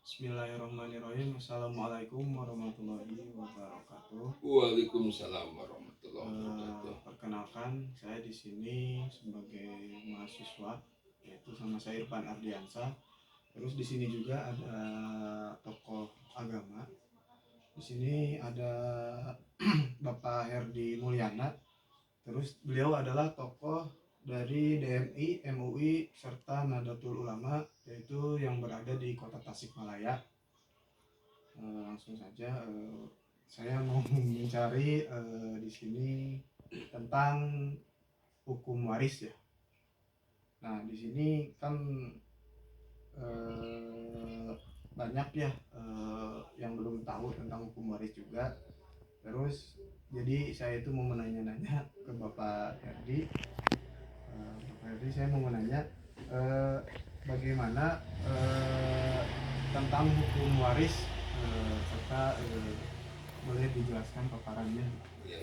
Bismillahirrahmanirrahim. Assalamualaikum warahmatullahi wabarakatuh. Waalaikumsalam warahmatullahi wabarakatuh. Perkenalkan, saya di sini sebagai mahasiswa, yaitu sama saya Irfan Ardiansa. Terus di sini juga ada tokoh agama. Di sini ada Bapak Herdi Mulyana. Terus beliau adalah tokoh dari DMI, MUI, serta Nahdlatul Ulama, yaitu yang berada di kota Tasikmalaya. Langsung saja, saya mau mencari di sini tentang hukum waris ya. Nah, di sini kan banyak ya yang belum tahu tentang hukum waris juga. Terus jadi saya itu mau menanya-nanya ke Bapak Herdi. Bapak Herdi, saya mau menanya bagaimana tentang hukum waris, serta boleh dijelaskan paparannya. Ya,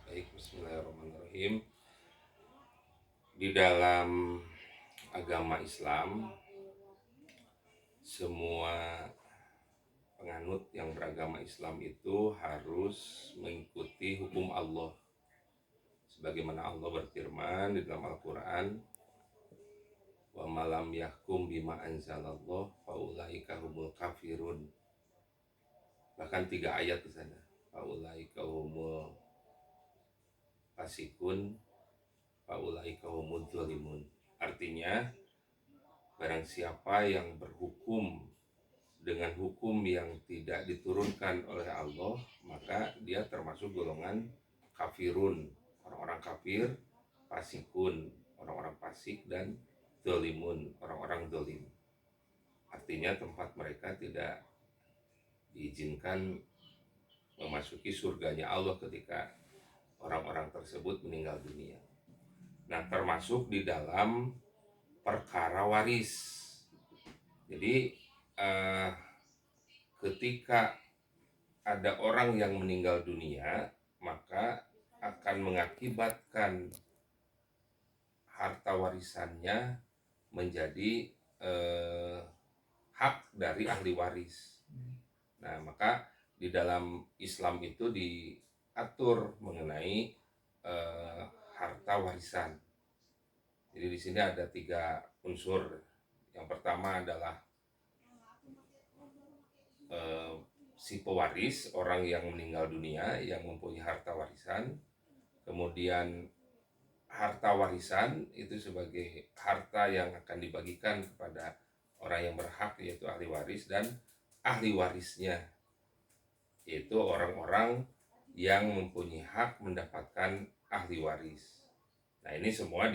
baik, bismillahirrahmanirrahim. Di dalam agama Islam, semua penganut yang beragama Islam itu harus mengikuti hukum Allah. Sebagaimana Allah berfirman di dalam Al-Quran, wa malam yahkum bima anzalallah faulaika humul kafirun. Bahkan 3 ayat di sana. Faulaika humul fasikun, faulaika humul zalimun. Artinya, barang siapa yang berhukum dengan hukum yang tidak diturunkan oleh Allah, maka dia termasuk golongan kafirun, orang-orang kafir, fasikun, orang-orang fasik, dan zalimun, orang-orang zalim. Artinya tempat mereka tidak diizinkan memasuki surganya Allah ketika orang-orang tersebut meninggal dunia. Nah, termasuk di dalam perkara waris. Jadi ketika ada orang yang meninggal dunia, maka akan mengakibatkan harta warisannya menjadi hak dari ahli waris. Nah, maka di dalam Islam itu diatur mengenai harta warisan. Jadi di sini ada 3 unsur. Yang pertama adalah si pewaris, orang yang meninggal dunia yang mempunyai harta warisan. Kemudian harta warisan itu sebagai harta yang akan dibagikan kepada orang yang berhak, yaitu ahli waris, dan ahli warisnya, yaitu orang-orang yang mempunyai hak mendapatkan ahli waris. Nah, ini semua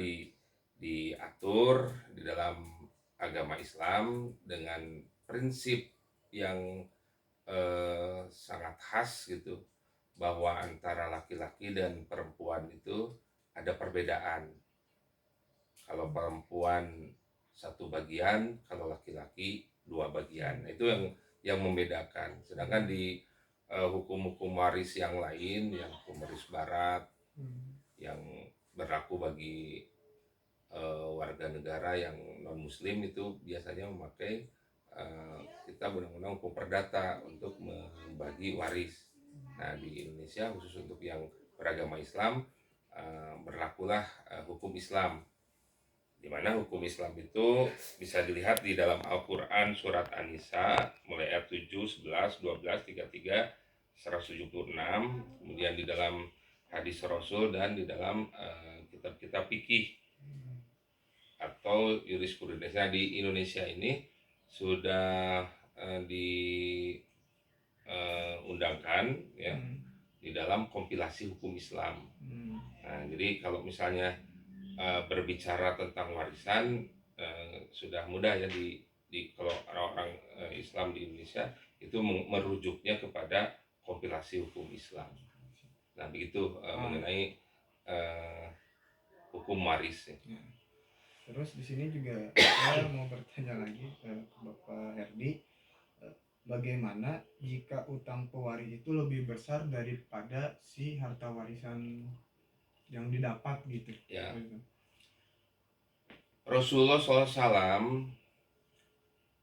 diatur di dalam agama Islam dengan prinsip yang sangat khas gitu, bahwa antara laki-laki dan perempuan itu ada perbedaan. Kalau perempuan 1 bagian, kalau laki-laki 2 bagian. Nah, itu yang membedakan. Sedangkan di hukum-hukum waris yang lain, yang hukum waris barat, yang berlaku bagi warga negara yang non muslim, itu biasanya memakai kitab undang-undang hukum perdata untuk membagi waris. Nah, di Indonesia khusus untuk yang beragama Islam berlakulah hukum Islam, di mana hukum Islam itu bisa dilihat di dalam Al-Quran surat An-Nisa mulai ayat 7, 11, 12, 33, 176, kemudian di dalam hadis Rasul, dan di dalam kitab-kitab fikih atau jurisprudensinya. Di Indonesia ini sudah diundangkan ya di dalam kompilasi hukum Islam. Nah, jadi kalau misalnya berbicara tentang warisan sudah mudah ya kalau orang-orang Islam di Indonesia itu merujuknya kepada kompilasi hukum Islam. Nah, begitu mengenai hukum waris ya. Terus di sini juga saya mau bertanya lagi ke Bapak Herdi, bagaimana jika utang pewaris itu lebih besar daripada si harta warisan yang didapat gitu? Ya. Rasulullah SAW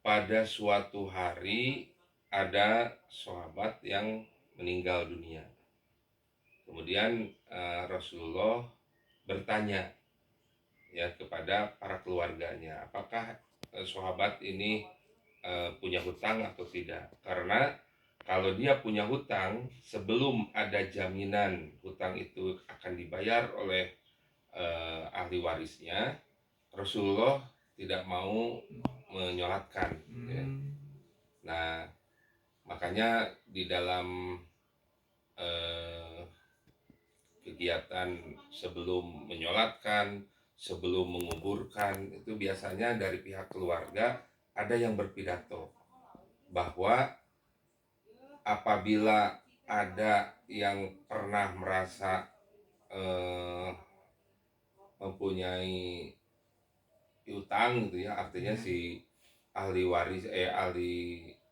pada suatu hari ada sahabat yang meninggal dunia. Kemudian Rasulullah bertanya ya kepada para keluarganya, apakah sahabat ini punya hutang atau tidak? Karena kalau dia punya hutang, sebelum ada jaminan hutang itu akan dibayar oleh ahli warisnya, Rasulullah tidak mau menyolatkan. Ya. Nah, makanya di dalam eh, kegiatan sebelum menyolatkan, sebelum menguburkan, itu biasanya dari pihak keluarga ada yang berpidato bahwa apabila ada yang pernah merasa eh, mempunyai utang gitu ya, artinya si ahli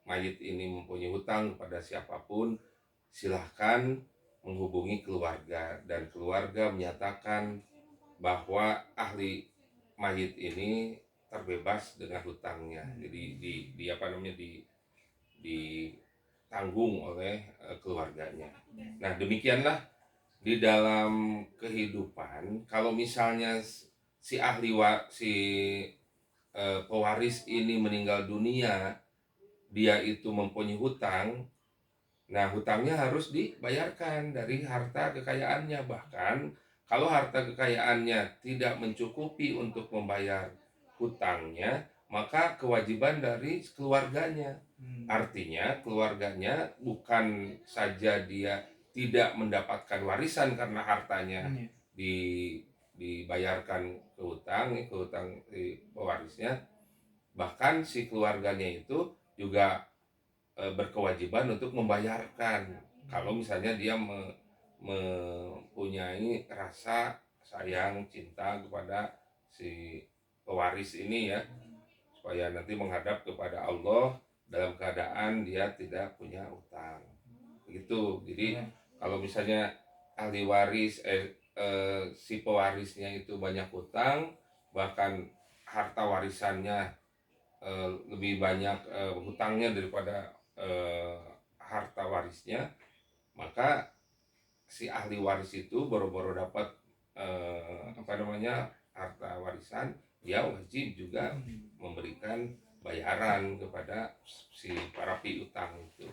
mayit ini mempunyai hutang kepada siapapun, silahkan menghubungi keluarga, dan keluarga menyatakan bahwa ahli mayit ini terbebas dengan hutangnya. Jadi di apa namanya ditanggung oleh keluarganya. Nah, demikianlah di dalam kehidupan, kalau misalnya si pewaris ini meninggal dunia, dia itu mempunyai hutang. Nah, hutangnya harus dibayarkan dari harta kekayaannya. Bahkan kalau harta kekayaannya tidak mencukupi untuk membayar hutangnya, maka kewajiban dari keluarganya. Artinya keluarganya bukan saja dia tidak mendapatkan warisan karena hartanya dibayarkan ke hutang si pewarisnya, bahkan si keluarganya itu juga berkewajiban untuk membayarkan kalau misalnya dia mempunyai rasa sayang cinta kepada si pewaris ini ya, supaya nanti menghadap kepada Allah dalam keadaan dia tidak punya utang begitu. Jadi kalau misalnya ahli waris si pewarisnya itu banyak utang, bahkan harta warisannya lebih banyak hutangnya daripada harta warisnya, maka si ahli waris itu boro-boro dapat harta warisan, dia wajib juga memberikan bayaran kepada si para piutang itu.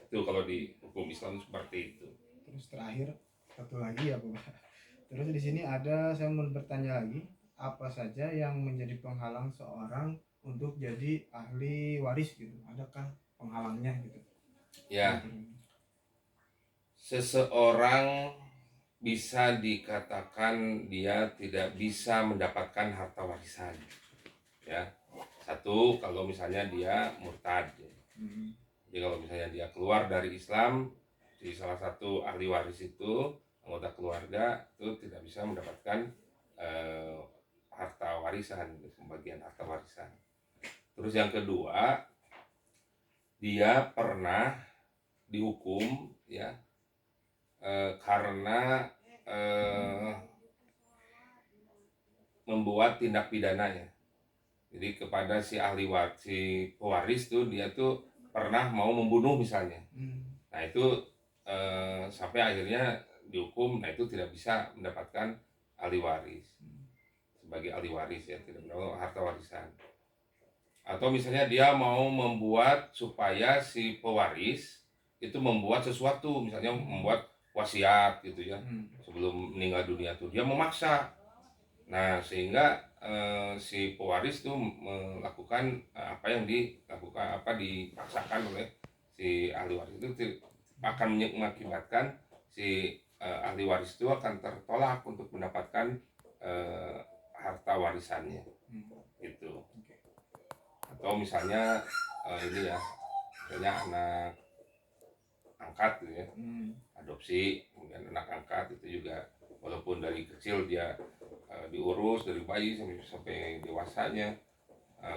Itu kalau di hukum Islam seperti itu. Terus terakhir satu lagi ya Pak. Terus di sini ada, saya mau bertanya lagi, apa saja yang menjadi penghalang seorang untuk jadi ahli waris gitu? Adakah penghalangnya gitu? Ya, seseorang bisa dikatakan dia tidak bisa mendapatkan harta warisan. Ya, satu, kalau misalnya dia murtad. Jadi kalau misalnya dia keluar dari Islam, di salah satu ahli waris itu, anggota keluarga itu tidak bisa mendapatkan harta warisan, pembagian harta warisan. Terus yang kedua, dia pernah dihukum ya karena membuat tindak pidananya. Jadi kepada si si pewaris tuh, dia tuh pernah mau membunuh misalnya. Nah itu sampai akhirnya dihukum. Nah itu tidak bisa mendapatkan ahli waris. Sebagai ahli waris ya, tidak mendapatkan harta warisan. Atau misalnya dia mau membuat supaya si pewaris itu membuat sesuatu, misalnya membuat wasiat gitu ya, sebelum meninggal dunia tuh dia memaksa. Nah sehingga si pewaris tuh melakukan apa yang dipaksakan oleh si ahli waris, itu akan mengakibatkan si ahli waris itu akan tertolak untuk mendapatkan harta warisannya itu. Atau misalnya ini ya, misalnya anak angkat gitu ya, adopsi, kemudian anak angkat itu juga walaupun dari kecil dia diurus dari bayi sampai dewasanya,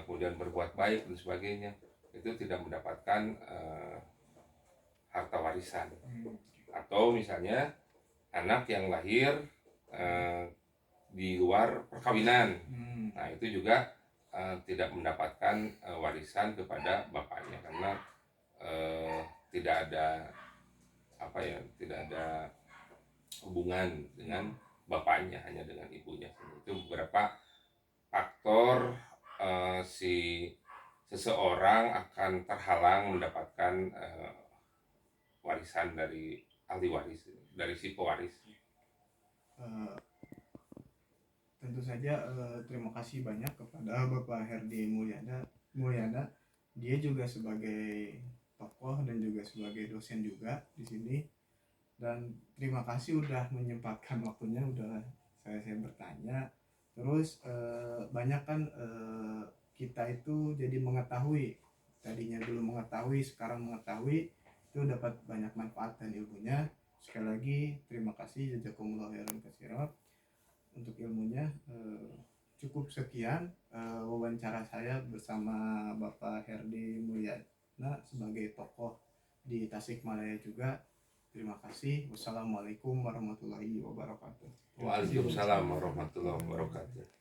kemudian berbuat baik dan sebagainya, itu tidak mendapatkan harta warisan. Atau misalnya anak yang lahir di luar perkawinan, nah itu juga tidak mendapatkan warisan kepada bapaknya karena eh, tidak ada tidak ada hubungan dengan bapaknya, hanya dengan ibunya. Itu beberapa faktor si seseorang akan terhalang mendapatkan warisan dari ahli waris, dari si pewaris. Eh, Tentu saja terima kasih banyak kepada Bapak Herdi Mulyana. Dia juga sebagai tokoh dan juga sebagai dosen juga di sini. Dan terima kasih udah menyempatkan waktunya, udah saya bertanya. Terus banyak kan kita itu jadi mengetahui, tadinya belum mengetahui, sekarang mengetahui, itu dapat banyak manfaat dan ilmunya. Sekali lagi terima kasih, jazakumullah khairan katsiran untuk ilmunya. Cukup sekian wawancara saya bersama Bapak Herdi Mulyana sebagai tokoh di Tasikmalaya juga. Terima kasih. Wassalamualaikum warahmatullahi wabarakatuh. Waalaikumsalam warahmatullahi wabarakatuh.